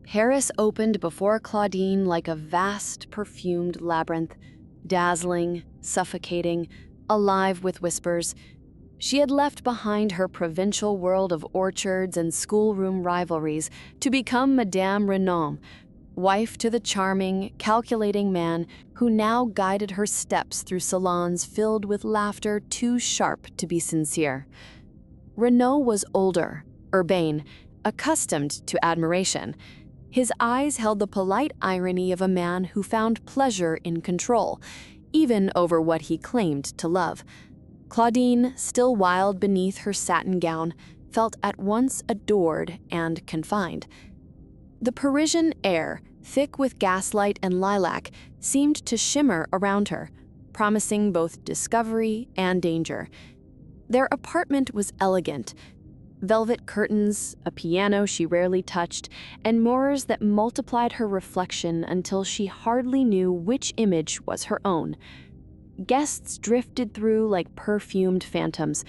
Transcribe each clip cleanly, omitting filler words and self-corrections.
Paris opened before Claudine like a vast, perfumed labyrinth, dazzling, suffocating, alive with whispers. She had left behind her provincial world of orchards and schoolroom rivalries to become Madame Renaud, wife to the charming, calculating man who now guided her steps through salons filled with laughter too sharp to be sincere. Renaud was older, urbane, accustomed to admiration. His eyes held the polite irony of a man who found pleasure in control, even over what he claimed to love. Claudine, still wild beneath her satin gown, felt at once adored and confined. The Parisian air, thick with gaslight and lilac, seemed to shimmer around her, promising both discovery and danger. Their apartment was elegant. Velvet curtains, a piano she rarely touched, and mirrors that multiplied her reflection until she hardly knew which image was her own. Guests drifted through like perfumed phantoms.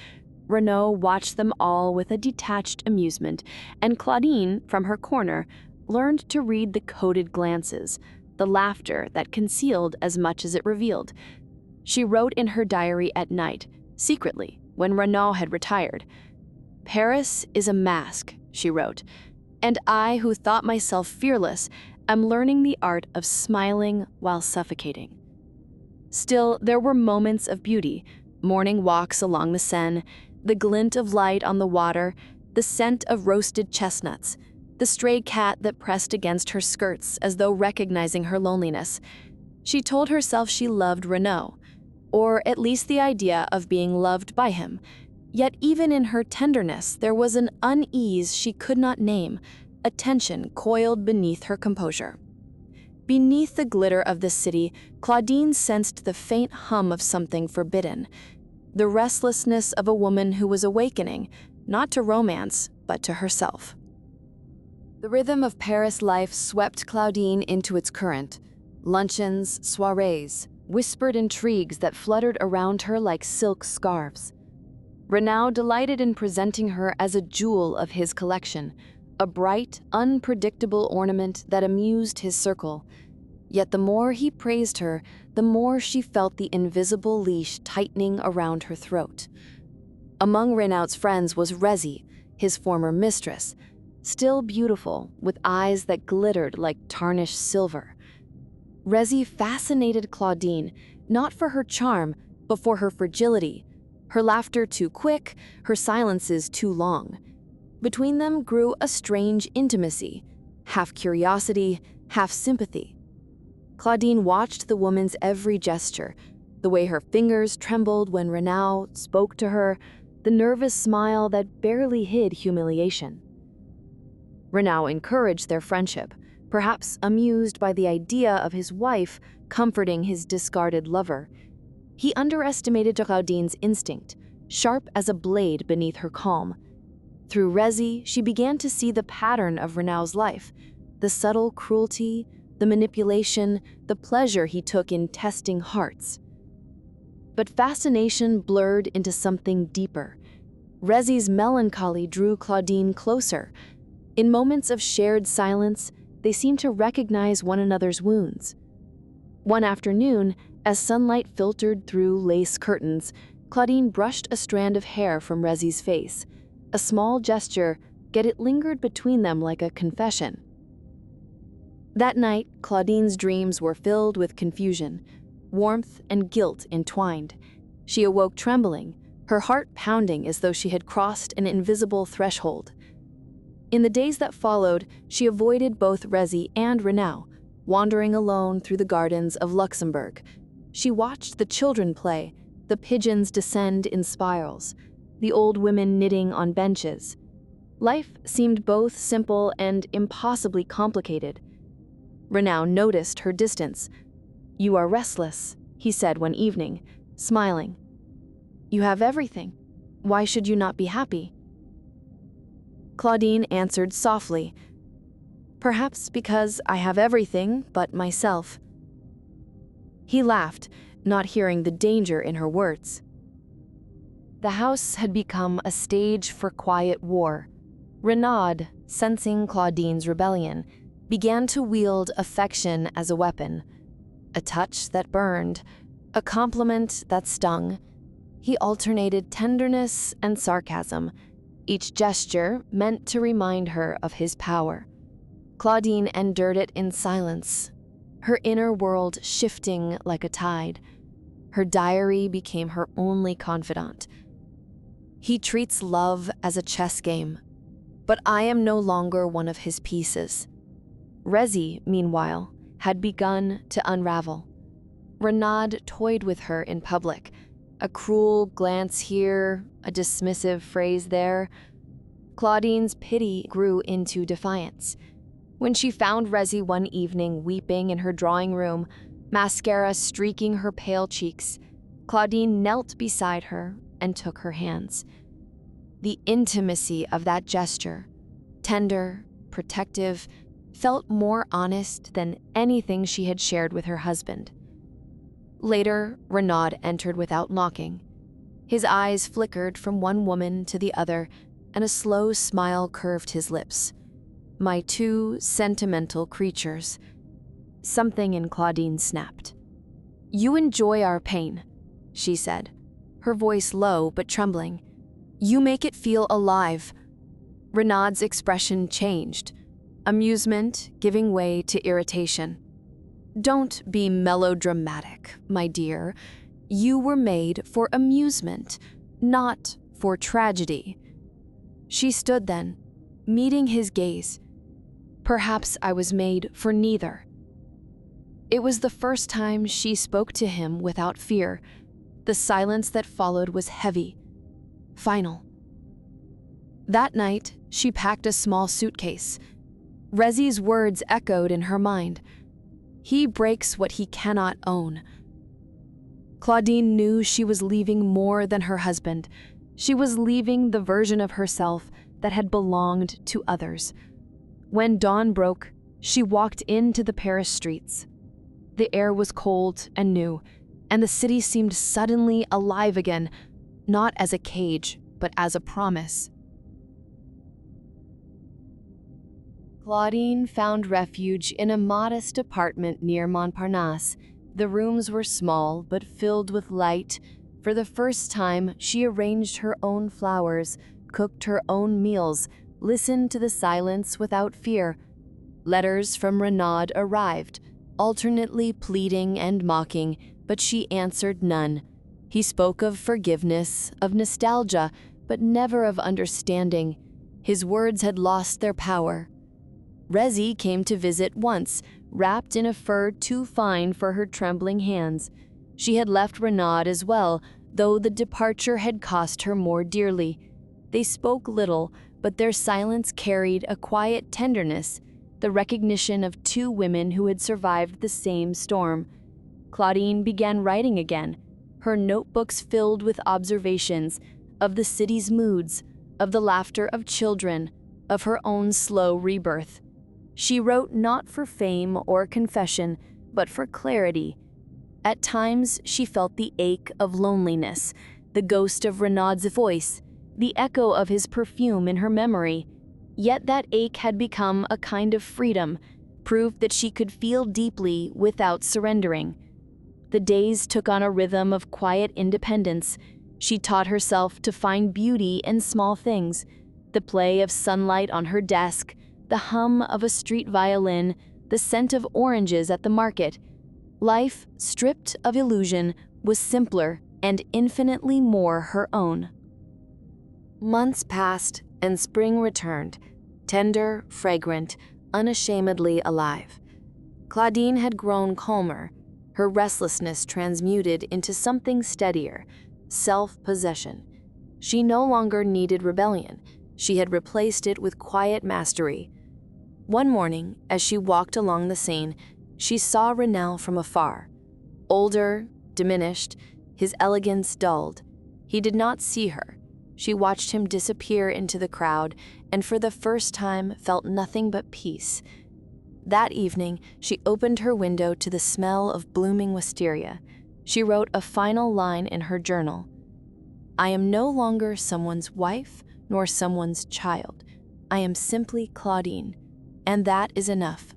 Renaud watched them all with a detached amusement, and Claudine, from her corner, learned to read the coded glances, the laughter that concealed as much as it revealed. She wrote in her diary at night, secretly, when Renaud had retired. "Paris is a mask," she wrote, "and I, who thought myself fearless, am learning the art of smiling while suffocating." Still, there were moments of beauty, morning walks along the Seine, the glint of light on the water, the scent of roasted chestnuts, the stray cat that pressed against her skirts as though recognizing her loneliness. She told herself she loved Renaud, or at least the idea of being loved by him. Yet even in her tenderness, there was an unease she could not name, a tension coiled beneath her composure. Beneath the glitter of the city, Claudine sensed the faint hum of something forbidden, the restlessness of a woman who was awakening, not to romance, but to herself. The rhythm of Paris life swept Claudine into its current. Luncheons, soirees, whispered intrigues that fluttered around her like silk scarves. Renaud delighted in presenting her as a jewel of his collection, a bright, unpredictable ornament that amused his circle. Yet the more he praised her, the more she felt the invisible leash tightening around her throat. Among Renaud's friends was Rezi, his former mistress, still beautiful, with eyes that glittered like tarnished silver. Rezi fascinated Claudine, not for her charm, but for her fragility, her laughter too quick, her silences too long. Between them grew a strange intimacy, half curiosity, half sympathy. Claudine watched the woman's every gesture, the way her fingers trembled when Renaud spoke to her, the nervous smile that barely hid humiliation. Renaud encouraged their friendship, perhaps amused by the idea of his wife comforting his discarded lover. He underestimated Claudine's instinct, sharp as a blade beneath her calm. Through Rezi, she began to see the pattern of Renaud's life, the subtle cruelty, the manipulation, the pleasure he took in testing hearts. But fascination blurred into something deeper. Rezi's melancholy drew Claudine closer. In moments of shared silence, they seemed to recognize one another's wounds. One afternoon, as sunlight filtered through lace curtains, Claudine brushed a strand of hair from Rezi's face. A small gesture, yet it lingered between them like a confession. That night, Claudine's dreams were filled with confusion, warmth and guilt entwined. She awoke trembling, her heart pounding as though she had crossed an invisible threshold. In the days that followed, she avoided both Rezi and Renaud, wandering alone through the gardens of Luxembourg. She watched the children play, the pigeons descend in spirals, the old women knitting on benches. Life seemed both simple and impossibly complicated. Renaud noticed her distance. "You are restless," he said one evening, smiling. "You have everything. Why should you not be happy?" Claudine answered softly, "Perhaps because I have everything but myself." He laughed, not hearing the danger in her words. The house had become a stage for quiet war. Renaud, sensing Claudine's rebellion, began to wield affection as a weapon, a touch that burned, a compliment that stung. He alternated tenderness and sarcasm, each gesture meant to remind her of his power. Claudine endured it in silence, her inner world shifting like a tide. Her diary became her only confidant. He treats love as a chess game, but I am no longer one of his pieces. Rezi, meanwhile, had begun to unravel. Renaud toyed with her in public, a cruel glance here, a dismissive phrase there. Claudine's pity grew into defiance. When she found Rezi one evening weeping in her drawing room, mascara streaking her pale cheeks, Claudine knelt beside her and took her hands. The intimacy of that gesture, tender, protective, felt more honest than anything she had shared with her husband. Later, Renaud entered without knocking. His eyes flickered from one woman to the other, and a slow smile curved his lips. My two sentimental creatures. Something in Claudine snapped. "You enjoy our pain," she said, her voice low but trembling. "You make it feel alive." Renaud's expression changed, amusement giving way to irritation. "Don't be melodramatic, my dear. You were made for amusement, not for tragedy." She stood then, meeting his gaze. Perhaps I was made for neither. It was the first time she spoke to him without fear. The silence that followed was heavy, final. That night, she packed a small suitcase. Rezi's words echoed in her mind. He breaks what he cannot own. Claudine knew she was leaving more than her husband. She was leaving the version of herself that had belonged to others. When dawn broke, she walked into the Paris streets. The air was cold and new, and the city seemed suddenly alive again, not as a cage, but as a promise. Claudine found refuge in a modest apartment near Montparnasse. The rooms were small but filled with light. For the first time, she arranged her own flowers, cooked her own meals, listened to the silence without fear. Letters from Renaud arrived, alternately pleading and mocking, but she answered none. He spoke of forgiveness, of nostalgia, but never of understanding. His words had lost their power. Rezi came to visit once, wrapped in a fur too fine for her trembling hands. She had left Renaud as well, though the departure had cost her more dearly. They spoke little, but their silence carried a quiet tenderness, the recognition of two women who had survived the same storm. Claudine began writing again, her notebooks filled with observations of the city's moods, of the laughter of children, of her own slow rebirth. She wrote not for fame or confession, but for clarity. At times, she felt the ache of loneliness, the ghost of Renaud's voice, the echo of his perfume in her memory. Yet that ache had become a kind of freedom, proof that she could feel deeply without surrendering. The days took on a rhythm of quiet independence. She taught herself to find beauty in small things, the play of sunlight on her desk, the hum of a street violin, the scent of oranges at the market. Life, stripped of illusion, was simpler and infinitely more her own. Months passed, and spring returned, tender, fragrant, unashamedly alive. Claudine had grown calmer, her restlessness transmuted into something steadier, self-possession. She no longer needed rebellion. She had replaced it with quiet mastery. One morning, as she walked along the Seine, she saw Renaud from afar. Older, diminished, his elegance dulled. He did not see her. She watched him disappear into the crowd, and for the first time felt nothing but peace. That evening, she opened her window to the smell of blooming wisteria. She wrote a final line in her journal. "I am no longer someone's wife nor someone's child. I am simply Claudine, and that is enough."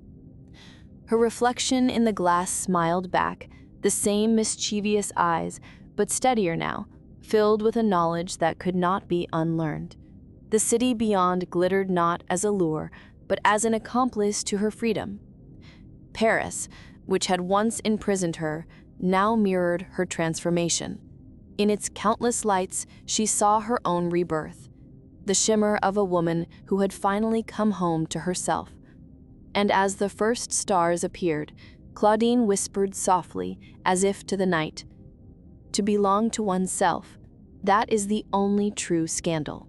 Her reflection in the glass smiled back, the same mischievous eyes, but steadier now, filled with a knowledge that could not be unlearned. The city beyond glittered not as a lure, but as an accomplice to her freedom. Paris, which had once imprisoned her, now mirrored her transformation. In its countless lights, she saw her own rebirth, the shimmer of a woman who had finally come home to herself. And as the first stars appeared, Claudine whispered softly, as if to the night, "To belong to oneself, that is the only true scandal."